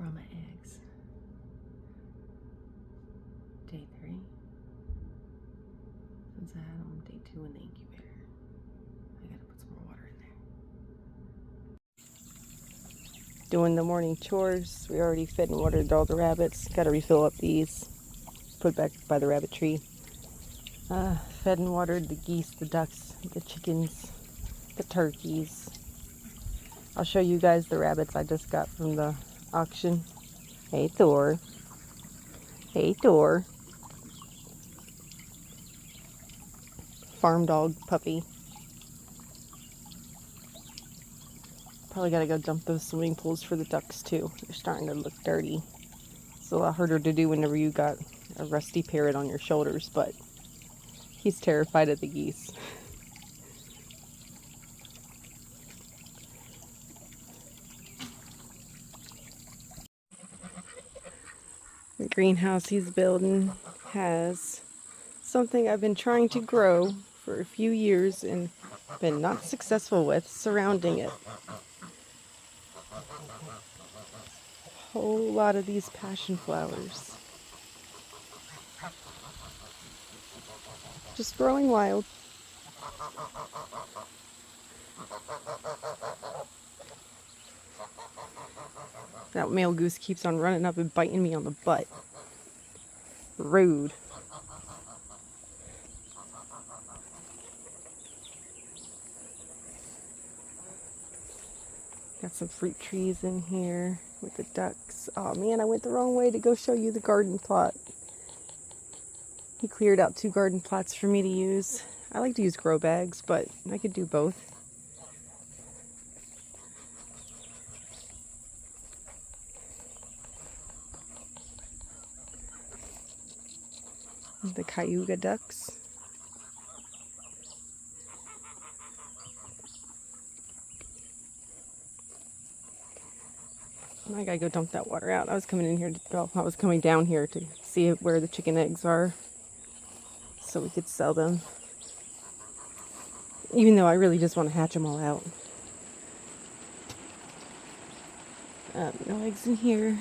all my eggs. Day 3. Since I had them day 2 in the incubator, I gotta put some more water in there. Doing the morning chores. We already fed and watered all the rabbits. Gotta refill up these. Put back by the rabbit tree. Fed and watered the geese, the ducks, the chickens, the turkeys. I'll show you guys the rabbits I just got from the auction. Hey Thor. Hey Thor. Farm dog puppy. Probably gotta go dump those swimming pools for the ducks too. They're starting to look dirty. It's a lot harder to do whenever you got a rusty parrot on your shoulders, but he's terrified of the geese. The greenhouse he's building has something I've been trying to grow for a few years and been not successful with surrounding it. A whole lot of these passion flowers. Just growing wild. That male goose keeps on running up and biting me on the butt. Rude. Got some fruit trees in here with the ducks. Oh man, I went the wrong way to go show you the garden plot. He cleared out 2 garden plots for me to use. I like to use grow bags, but I could do both. The Cayuga ducks. I gotta go dump that water out. I was coming in here, I was coming down here to see where the chicken eggs are so we could sell them. Even though I really just want to hatch them all out. No eggs in here.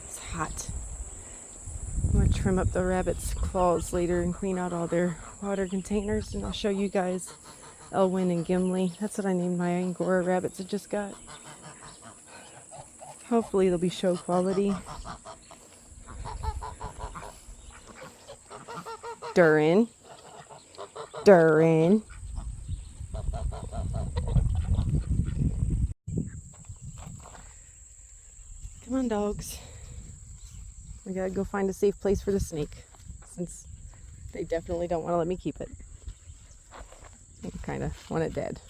It's hot. I'm going to trim up the rabbits' claws later and clean out all their water containers, and I'll show you guys Elwyn and Gimli. That's what I named my Angora rabbits I just got. Hopefully they'll be show quality. Durin. Durin. Come on, dogs. We gotta go find a safe place for the snake, since they definitely don't want to let me keep it. I kind of want it dead.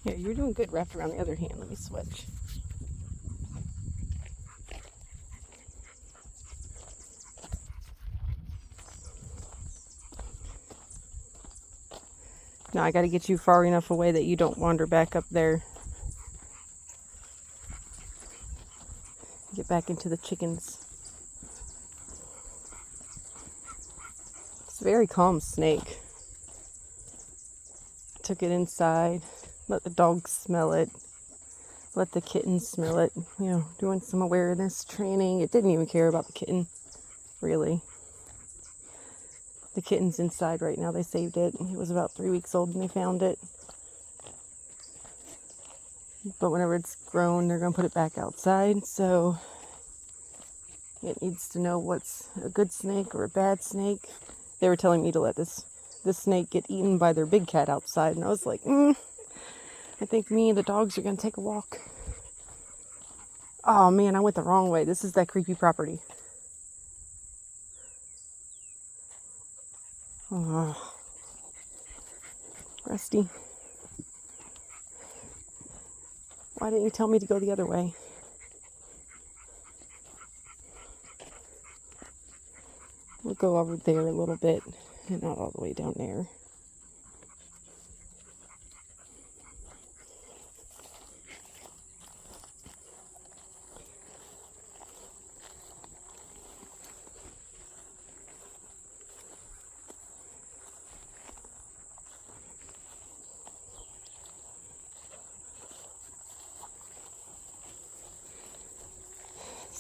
Yeah, you're doing good wrapped around the other hand. Let me switch. Now I got to get you far enough away that you don't wander back up there. Get back into the chickens. It's a very calm snake. Took it inside. Let the dogs smell it. Let the kittens smell it. You know, doing some awareness training. It didn't even care about the kitten, really. The kitten's inside right now. They saved it. It was about 3 weeks old when they found it. But whenever it's grown, they're going to put it back outside. So it needs to know what's a good snake or a bad snake. They were telling me to let this snake get eaten by their big cat outside. And I was like, I think me and the dogs are going to take a walk. Oh man, I went the wrong way. This is that creepy property. Oh, Rusty. Why didn't you tell me to go the other way? We'll go over there a little bit and not all the way down there.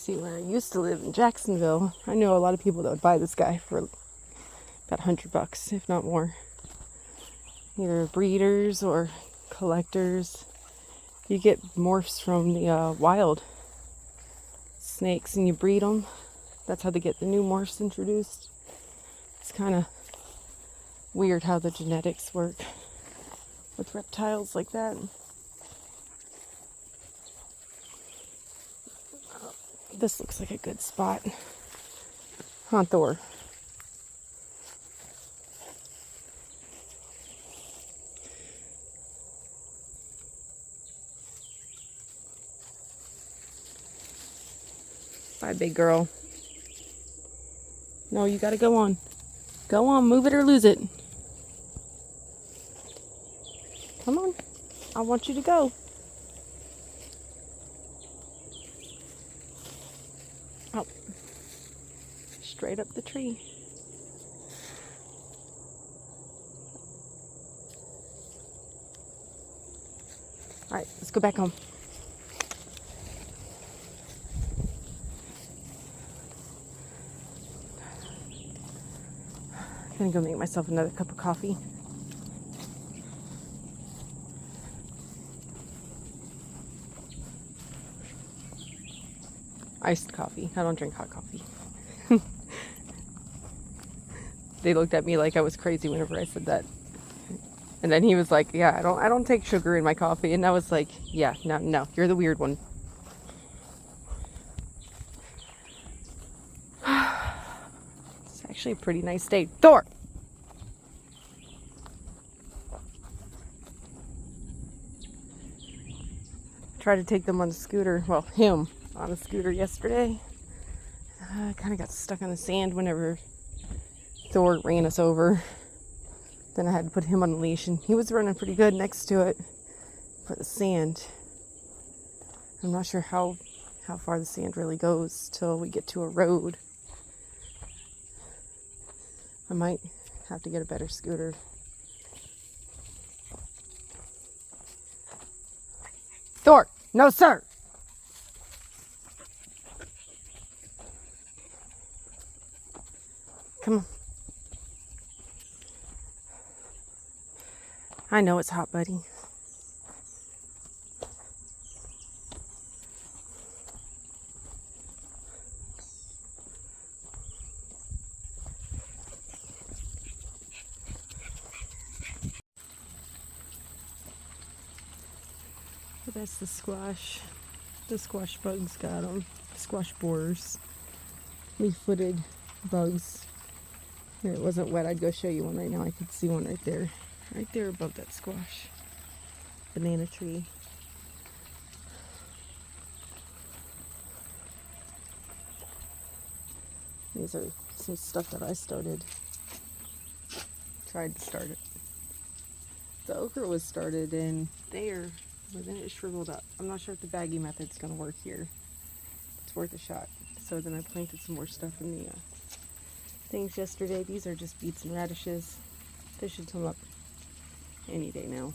See, when I used to live in Jacksonville, I know a lot of people that would buy this guy for about $100, if not more. Either breeders or collectors. You get morphs from the wild snakes and you breed them. That's how they get the new morphs introduced. It's kind of weird how the genetics work with reptiles like that. This looks like a good spot. Huh, Thor? Bye, big girl. No, you gotta go on. Go on, move it or lose it. Come on. I want you to go. Oh. Straight up the tree. Alright, let's go back home. I'm gonna go make myself another cup of coffee. Iced coffee. I don't drink hot coffee. They looked at me like I was crazy whenever I said that. And then he was like, "Yeah, I don't take sugar in my coffee." And I was like, "Yeah, no, you're the weird one." It's actually a pretty nice day. Thor! Tried to take them on a scooter. Well, him on a scooter yesterday. I kind of got stuck on the sand whenever Thor ran us over. Then I had to put him on a leash, and he was running pretty good next to it. But the sand, I'm not sure how far the sand really goes till we get to a road. I might have to get a better scooter. Thor! No, sir! Come on. I know it's hot, buddy. But that's the squash. The squash bugs got them. Squash borers. Leaf-footed bugs. If it wasn't wet, I'd go show you one right now. I could see one right there. Right there above that squash. Banana tree. These are some stuff that I started. Tried to start it. The okra was started in there, but then it shriveled up. I'm not sure if the baggy method's going to work here. It's worth a shot. So then I planted some more stuff in the things yesterday. These are just beets and radishes. They should come up any day now.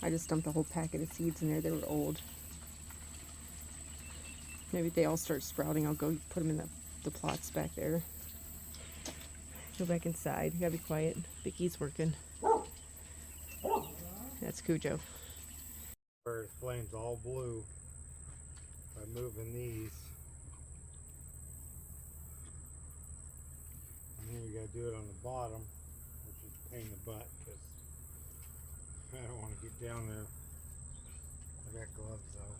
I just dumped a whole packet of seeds in there. They were old. Maybe if they all start sprouting, I'll go put them in the plots back there. Go back inside. You gotta be quiet. Vicky's working. That's Cujo. Where the flame's all blue by moving these. And then we gotta do it on the bottom, which is a pain in the butt because I don't want to get down there. I got gloves though.